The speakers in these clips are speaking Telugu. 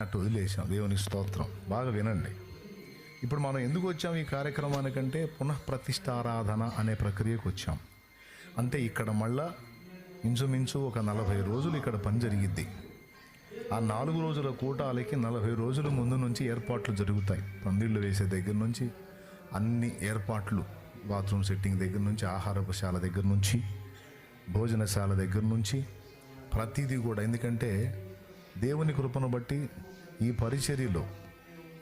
అటు వదిలేసాం. దేవుని స్తోత్రం. బాగా వినండి. ఇప్పుడు మనం ఎందుకు వచ్చాం ఈ కార్యక్రమానికంటే పునఃప్రతిష్ఠారాధన అనే ప్రక్రియకు వచ్చాం. అంటే ఇక్కడ మళ్ళా ఇంచుమించు ఒక 40 రోజులు ఇక్కడ పని జరిగిద్ది. ఆ 4 రోజుల కూటాలకి 40 రోజుల ముందు నుంచి ఏర్పాట్లు జరుగుతాయి. పందిళ్ళు వేసే దగ్గర నుంచి అన్ని ఏర్పాట్లు, బాత్రూమ్ సెట్టింగ్ దగ్గర నుంచి, ఆహారశాల దగ్గర నుంచి, భోజనశాల దగ్గర నుంచి ప్రతిదీ కూడా. ఎందుకంటే దేవుని కృపను బట్టి ఈ పరిచర్యలో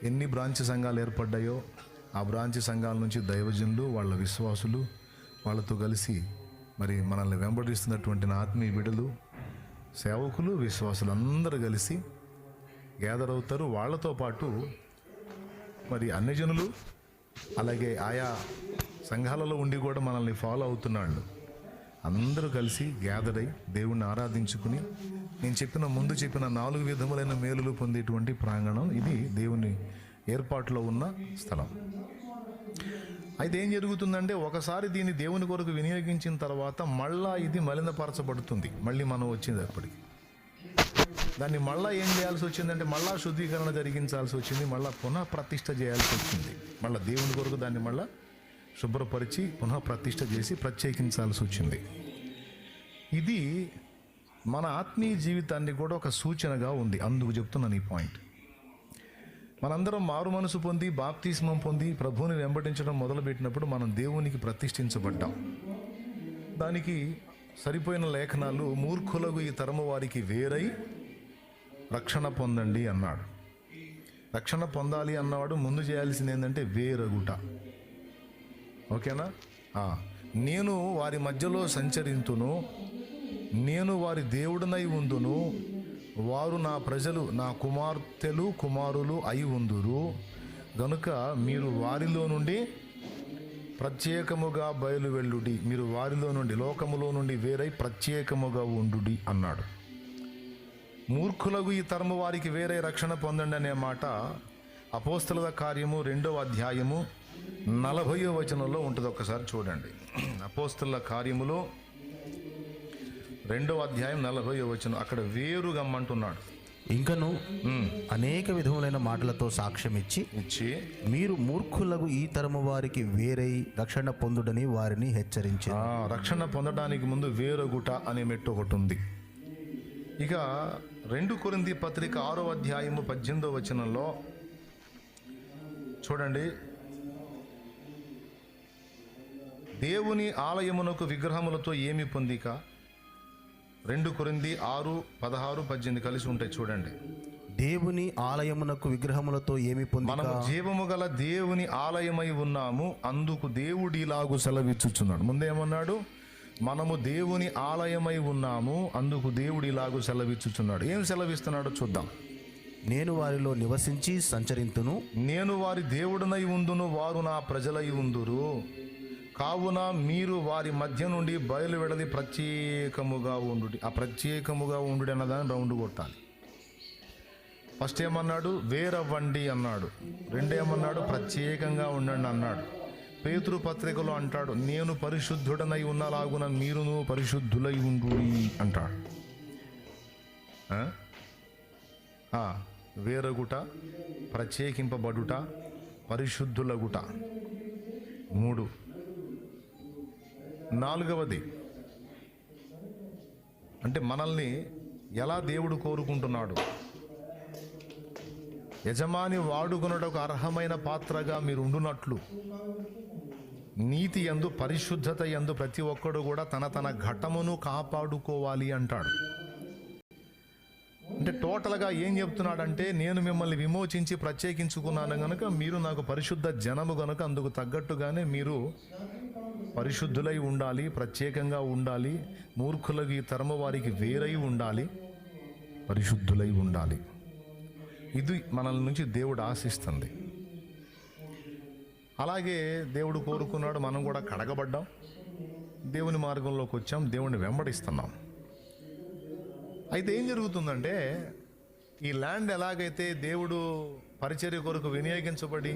ఎన్ని బ్రాంచ్ సంఘాలు ఏర్పడ్డాయో ఆ బ్రాంచ్ సంఘాల నుంచి దైవజనులు, వాళ్ళ విశ్వాసులు, వాళ్ళతో కలిసి మరి మనల్ని వెంబడిస్తున్నటువంటి నా ఆత్మీయ బిడ్డలు, సేవకులు, విశ్వాసులు అందరూ కలిసి గ్యాదర్ అవుతారు. వాళ్ళతో పాటు మరి అన్యజనులు, అలాగే ఆయా సంఘాలలో ఉండి కూడా మనల్ని ఫాలో అవుతున్నాళ్ళు అందరూ కలిసి గ్యాదర్ అయి దేవుణ్ణి ఆరాధించుకుని నేను ముందు చెప్పిన 4 విధములైన మేలులు పొందేటువంటి ప్రాంగణం ఇది. దేవుని ఏర్పాటులో ఉన్న స్థలం. అయితే ఏం జరుగుతుందంటే ఒకసారి దీన్ని దేవుని కొరకు వినియోగించిన తర్వాత మళ్ళా ఇది మలినపరచబడుతుంది. మళ్ళీ మనం వచ్చేటప్పటికి దాన్ని మళ్ళీ ఏం చేయాల్సి వచ్చిందంటే మళ్ళా శుద్ధీకరణ జరిగించాల్సి వచ్చింది. మళ్ళీ పునః ప్రతిష్ఠ చేయాల్సి వచ్చింది. మళ్ళీ దేవుని కొరకు దాన్ని మళ్ళీ శుభ్రపరిచి పునః ప్రతిష్ఠ చేసి ప్రత్యేకించాల్సి వచ్చింది. ఇది మన ఆత్మీయ జీవితాన్ని కూడా ఒక సూచనగా ఉంది. అందుకు చెప్తున్నాను ఈ పాయింట్. మనందరం మారు మనసు పొంది బాప్తిస్మం పొంది ప్రభువుని వెంబడించడం మొదలుపెట్టినప్పుడు మనం దేవునికి ప్రతిష్ఠించబడ్డాం. దానికి సరిపోయిన లేఖనాలు మూర్ఖులకు ఈ తరము వారికి వేరై రక్షణ పొందండి అన్నాడు. రక్షణ పొందాలి అన్నవాడు ముందు చేయాల్సింది ఏంటంటే వేరగుట. ఓకేనా? నేను వారి మధ్యలో సంచరింతును, నేను వారి దేవుడనై ఉందును, వారు నా ప్రజలు, నా కుమార్తెలు కుమారులు అయి ఉందురు గనుక మీరు వారిలో నుండి ప్రత్యేకముగా బయలు వెళ్ళుడి, మీరు వారిలో నుండి లోకములో నుండి వేరై ప్రత్యేకముగా ఉండుడి అన్నాడు. మూర్ఖులకు ఈ తరము వారికి వేరే రక్షణ పొందండి అనే మాట అపోస్తలుల కార్యము 2వ అధ్యాయము 40వ వచనంలో ఉంటుంది. ఒక్కసారి చూడండి. అపోస్తలుల కార్యములో 2వ అధ్యాయం 40వ వచనం. అక్కడ వేరు గమ్మంటున్నాడు. ఇంకను అనేక విధములైన మాటలతో సాక్ష్యం ఇచ్చి మీరు మూర్ఖులకు ఈ తరము వారికి వేరై రక్షణ పొందుడని వారిని హెచ్చరించారు. రక్షణ పొందడానికి ముందు వేరొగుట అనే మెట్టు ఒకటి ఉంది. ఇక 2 కొరింథీ పత్రిక 6వ అధ్యాయము 18వ వచనంలో చూడండి. దేవుని ఆలయమునకు విగ్రహములతో ఏమి పొందిక. 2 కొరింథీ 6, 16, 18 కలిసి ఉంటాయి చూడండి. దేవుని ఆలయమునకు విగ్రహములతో ఏమి పొందిక. మనము జీవము గల దేవుని ఆలయమై ఉన్నాము, అందుకు దేవుడు ఇలాగు సెలవిచ్చుచున్నాడు. ముందేమన్నాడు? మనము దేవుని ఆలయమై ఉన్నాము, అందుకు దేవుడు ఇలాగు సెలవిచ్చుచున్నాడు. ఏం సెలవిస్తున్నాడో చూద్దాం. నేను వారిలో నివసించి సంచరింతును, నేను వారి దేవుడనై ఉందును, వారు నా ప్రజలై ఉందురు. కావున మీరు వారి మధ్య నుండి బయలు వెడలి ప్రత్యేకముగా ఉండు. ఆ ప్రత్యేకముగా ఉండు అన్నదాన్ని రౌండ్ కొట్టాలి. ఫస్ట్ ఏమన్నాడు? వేరవ్వండి అన్నాడు. రెండేమన్నాడు? ప్రత్యేకంగా ఉండండి అన్నాడు. పేతురు పత్రికలో అంటాడు, నేను పరిశుద్ధుడనై ఉన్నలాగున మీరును పరిశుద్ధులై ఉండు అంటాడు. వేరగుట, ప్రత్యేకింపబడుట, పరిశుద్ధులగుట 3. 4వది అంటే మనల్ని ఎలా దేవుడు కోరుకుంటున్నాడు. యజమాని వాడుకొనుటకు అర్హమైన పాత్రగా మీరు ఉండునట్లు నీతి యందు పరిశుద్ధత యందు ప్రతి ఒక్కడు కూడా తన ఘటమును కాపాడుకోవాలి అంటాడు. అంటే టోటల్గా ఏం చెప్తున్నాడంటే నేను మిమ్మల్ని విమోచించి ప్రత్యేకించుకున్నాను కనుక మీరు నాకు పరిశుద్ధ జనము కనుక అందుకు తగ్గట్టుగానే మీరు పరిశుద్ధులై ఉండాలి, ప్రత్యేకంగా ఉండాలి. మూర్ఖులకు ఈ తరము వారికి వేరై ఉండాలి, పరిశుద్ధులై ఉండాలి. ఇది మనల నుంచి దేవుడు ఆశిస్తుంది. అలాగే దేవుడు కోరుకున్నాడు. మనం కూడా కడగబడ్డాం, దేవుని మార్గంలోకి వచ్చాం, దేవుణ్ణి వెంబడిస్తున్నాం. అయితే ఏం జరుగుతుందంటే ఈ ల్యాండ్ ఎలాగైతే దేవుడు పరిచర్య కొరకు వినియోగించబడి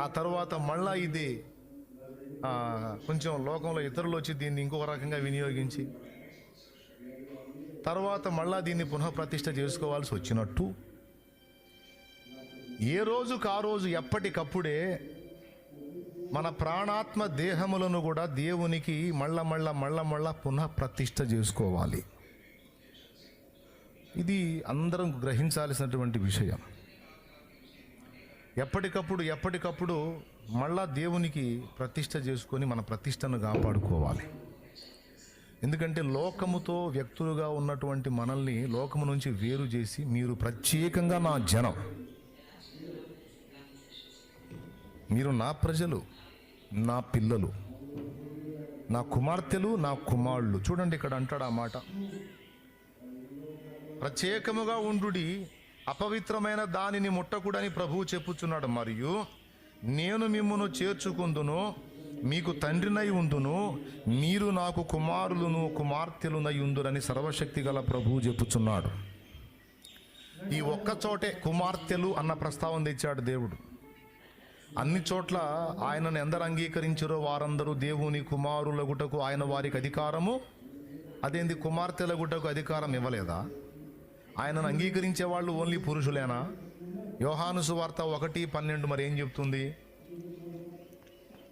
ఆ తర్వాత మళ్ళా ఇది కొంచెం లోకంలో ఇతరులు వచ్చి దీన్ని ఇంకొక రకంగా వినియోగించి తర్వాత మళ్ళా దీన్ని పునఃప్రతిష్ఠ చేసుకోవాల్సి వచ్చినట్టు ఏ రోజుకు ఆ రోజు ఎప్పటికప్పుడే మన ప్రాణాత్మ దేహములను కూడా దేవునికి మళ్ళా పునఃప్రతిష్ఠ చేసుకోవాలి. ఇది అందరం గ్రహించాల్సినటువంటి విషయం. ఎప్పటికప్పుడు మళ్ళా దేవునికి ప్రతిష్ఠ చేసుకొని మన ప్రతిష్టను కాపాడుకోవాలి. ఎందుకంటే లోకముతో వ్యక్తులుగా ఉన్నటువంటి మనల్ని లోకము నుంచి వేరు చేసి, మీరు ప్రత్యేకంగా నా జనం, మీరు నా ప్రజలు, నా పిల్లలు, నా కుమార్తెలు, నా కుమారులు. చూడండి ఇక్కడ అంటాడు ఆ మాట, ప్రత్యేకముగా ఉండుడి, అపవిత్రమైన దానిని ముట్టకూడని ప్రభువు చెప్పుచున్నాడు. మరియు నేను మిమ్మును చేర్చుకుందును, మీకు తండ్రినై ఉందును, మీరు నాకు కుమారులను కుమార్తెలునై ఉందురని సర్వశక్తి గల ప్రభువు చెప్పుచున్నాడు. ఈ ఒక్క చోటే కుమార్తెలు అన్న ప్రస్తావన తెచ్చాడు దేవుడు. అన్ని చోట్ల ఆయనను ఎందరు అంగీకరించారో వారందరూ దేవుని కుమారులగుటకు ఆయన వారికి అధికారము, అదేంది కుమార్తెలగుటకు అధికారం ఇవ్వలేదా? ఆయనను అంగీకరించే వాళ్ళు ఓన్లీ పురుషులేనా? యోహాను సువార్త 1:12 మరి ఏం చెప్తుంది?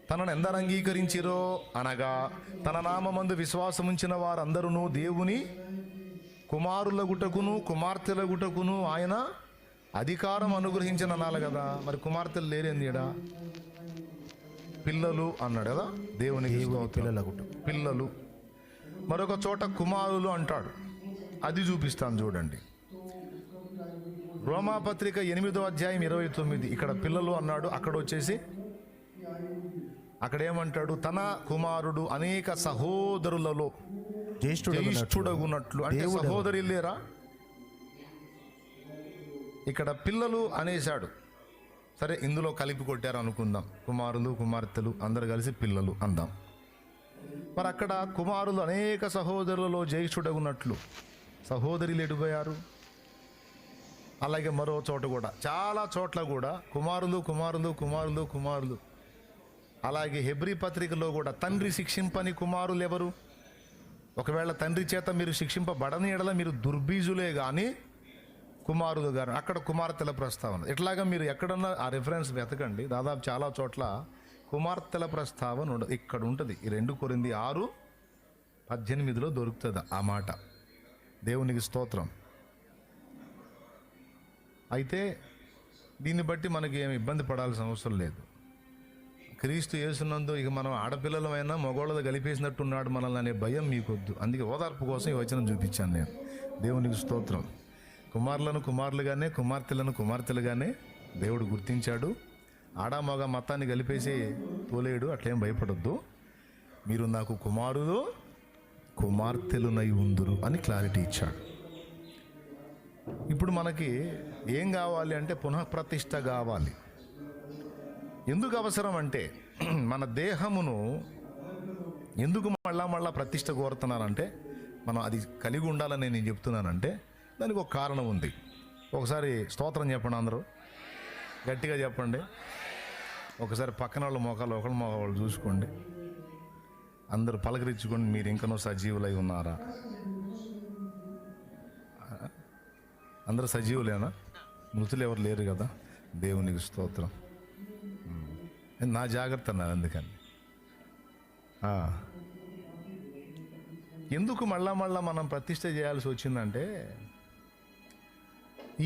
తనను ఎందరు అంగీకరించిరో అనగా తన నామమందు విశ్వాసముంచిన వారందరూ దేవుని కుమారులగుటకును కుమార్తెలగుటకును ఆయన అధికారం అనుగ్రహించిన అనాలి కదా. మరి కుమార్తెలు లేరేంది ఈడ? పిల్లలు అన్నాడు కదా, దేవునికి పిల్లలు. మరొక చోట కుమారులు అంటాడు, అది చూపిస్తాను చూడండి. రోమాపత్రిక 8:29 ఇక్కడ పిల్లలు అన్నాడు, అక్కడ వచ్చేసి అక్కడ ఏమంటాడు? తన కుమారుడు అనేక సహోదరులలో జ్యేష్ఠుడగునట్లు. అంటే సహోదరి లేరా? ఇక్కడ పిల్లలు అనేశాడు. సరే, ఇందులో కలిపి కొట్టారు అనుకుందాం, కుమారులు కుమార్తెలు అందరు కలిసి పిల్లలు అందాం. మరి అక్కడ కుమారులు అనేక సహోదరులలో జ్యేష్ఠుడగునట్లు సహోదరులు ఎడిపోయారు. అలాగే మరో చోట కూడా, చాలా చోట్ల కూడా కుమారులు కుమారులు కుమారులు కుమారులు. అలాగే హెబ్రీ పత్రికలో కూడా తండ్రి శిక్షింపని కుమారులు ఎవరు? ఒకవేళ తండ్రి చేత మీరు శిక్షింపబడని ఎడల మీరు దుర్బీజులే కానీ కుమారులు గారు. అక్కడ కుమార్తెల ప్రస్తావన. ఇట్లాగా మీరు ఎక్కడన్నా ఆ రిఫరెన్స్ వెతకండి, దాదాపు చాలా చోట్ల కుమార్తెల ప్రస్తావన ఉండదు. ఇక్కడ ఉంటుంది. ఈ 2 కొరింథీ 6:18 దొరుకుతుంది ఆ మాట. దేవునికి స్తోత్రం. అయితే దీన్ని బట్టి మనకి ఏమి ఇబ్బంది పడాల్సిన అవసరం లేదు. క్రీస్తు యేసునందు ఇక మనం ఆడపిల్లలమైనా మగోళ్ళతో కలిపేసినట్టున్నాడు మనల్ని అనే భయం మీకొద్దు. అందుకే ఓదార్పు కోసం ఈ వచనం చూపించాను నేను. దేవునికి స్తోత్రం. కుమారులను కుమారులుగానే కుమార్తెలను కుమార్తెలుగానే దేవుడు గుర్తించాడు. ఆడామగ మతాన్ని కలిపేసి తోలేడు. అట్లేం భయపడొద్దు. మీరు నాకు కుమారులు కుమార్తెలునై ఉందురు అని క్లారిటీ ఇచ్చాడు. ఇప్పుడు మనకి ఏం కావాలి అంటే పునఃప్రతిష్ఠ కావాలి. ఎందుకు అవసరం అంటే మన దేహమును ఎందుకు మళ్ళా ప్రతిష్ఠ కోరుతున్నానంటే, మనం అది కలిగి ఉండాలని నేను చెప్తున్నానంటే దానికి ఒక కారణం ఉంది. ఒకసారి స్తోత్రం చెప్పండి, అందరూ గట్టిగా చెప్పండి. ఒకసారి పక్కన వాళ్ళ మోకాలు ఒకళ్ళ మోకాళ్ళు చూసుకోండి, అందరూ పలకరించుకోండి. మీరు ఇంకనో సజీవులై ఉన్నారా? అందరూ సజీవులేనా? మృతులు ఎవరు లేరు కదా. దేవునికి స్తోత్రం. నా జాగ్రత్త అన్నారు. అందుకని ఎందుకు మళ్ళా మనం ప్రతిష్ఠ చేయాల్సి వచ్చిందంటే,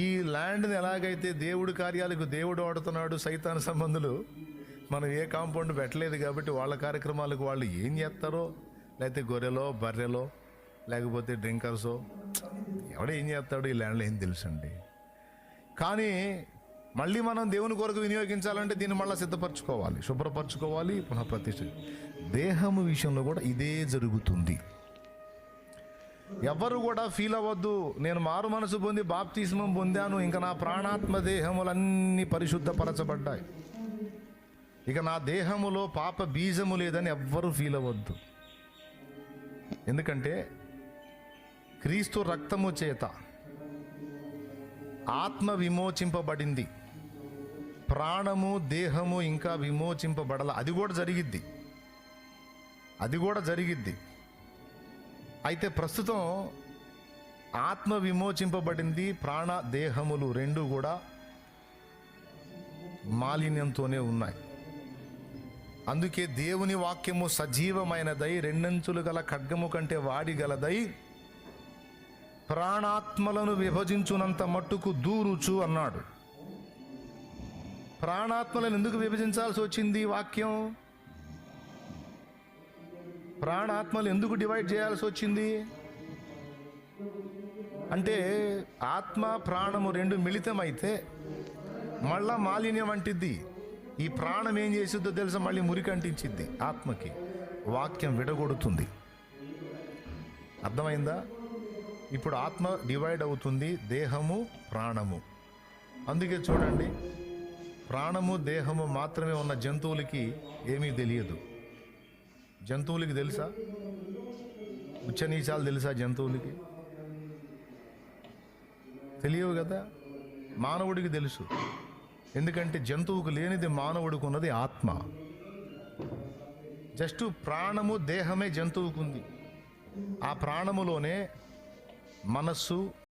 ఈ ల్యాండ్ని ఎలాగైతే దేవుడి కార్యాలకు దేవుడు వాడుతున్నాడు, సైతాన్ సంబంధులు మనం ఏ కాంపౌండ్ పెట్టలేదు కాబట్టి వాళ్ళ కార్యక్రమాలకు వాళ్ళు ఏం చేస్తారో, లేకపోతే గొర్రెలో బర్రెలో లేకపోతే డ్రింకర్సో ఎవడో ఏం చేస్తాడో ఈ ల్యాండ్లో ఏం తెలుసండి. కానీ మళ్ళీ మనం దేవుని కొరకు వినియోగించాలంటే దీన్ని మళ్ళీ సిద్ధపరచుకోవాలి, శుభ్రపరచుకోవాలి, పునఃప్రతిష్ఠ. దేహము విషయంలో కూడా ఇదే జరుగుతుంది. ఎవరు కూడా ఫీల్ అవ్వద్దు, నేను మారు మనసు పొంది బాప్తిస్మం పొందాను, ఇంకా నా ప్రాణాత్మ దేహములన్నీ పరిశుద్ధపరచబడ్డాయి, ఇక నా దేహములో పాప బీజము లేదని ఎవ్వరూ ఫీల్ అవ్వద్దు. ఎందుకంటే క్రీస్తు రక్తము చేత ఆత్మ విమోచింపబడింది, ప్రాణము దేహము ఇంకా విమోచింపబడాల. అది కూడా జరిగిద్ది. అయితే ప్రస్తుతం ఆత్మ విమోచింపబడింది, ప్రాణ దేహములు రెండు కూడా మాలిన్యంతోనే ఉన్నాయి. అందుకే దేవుని వాక్యము సజీవమైనదై, రెండంచులు గల ఖడ్గము కంటే వాడిగలదై, ప్రాణాత్మలను విభజించునంత మట్టుకు దూరుచు అన్నాడు. ప్రాణాత్మలను ఎందుకు విభజించాల్సి వచ్చింది ఈ వాక్యం? ప్రాణాత్మలు ఎందుకు డివైడ్ చేయాల్సి వచ్చింది అంటే, ఆత్మ ప్రాణము రెండు మిళితమైతే మళ్ళా మాలిన్యం అంటిద్ది. ఈ ప్రాణం ఏం చేసిద్దో తెలుసా? మళ్ళీ మురికి అంటించిద్ది ఆత్మకి. వాక్యం విడగొడుతుంది. అర్థమైందా? ఇప్పుడు ఆత్మ డివైడ్ అవుతుంది, దేహము ప్రాణము. అందుకే చూడండి, ప్రాణము దేహము మాత్రమే ఉన్న జంతువులకి ఏమీ తెలియదు. జంతువులకి తెలుసా? ఉచ్చనీచాలు తెలుసా జంతువులకి? తెలియవు కదా. మానవుడికి తెలుసు. ఎందుకంటే జంతువుకు లేనిది మానవుడికి ఉన్నది ఆత్మ. జస్ట్ ప్రాణము దేహమే జంతువుకు ఉంది. ఆ ప్రాణములోనే మనస్సు,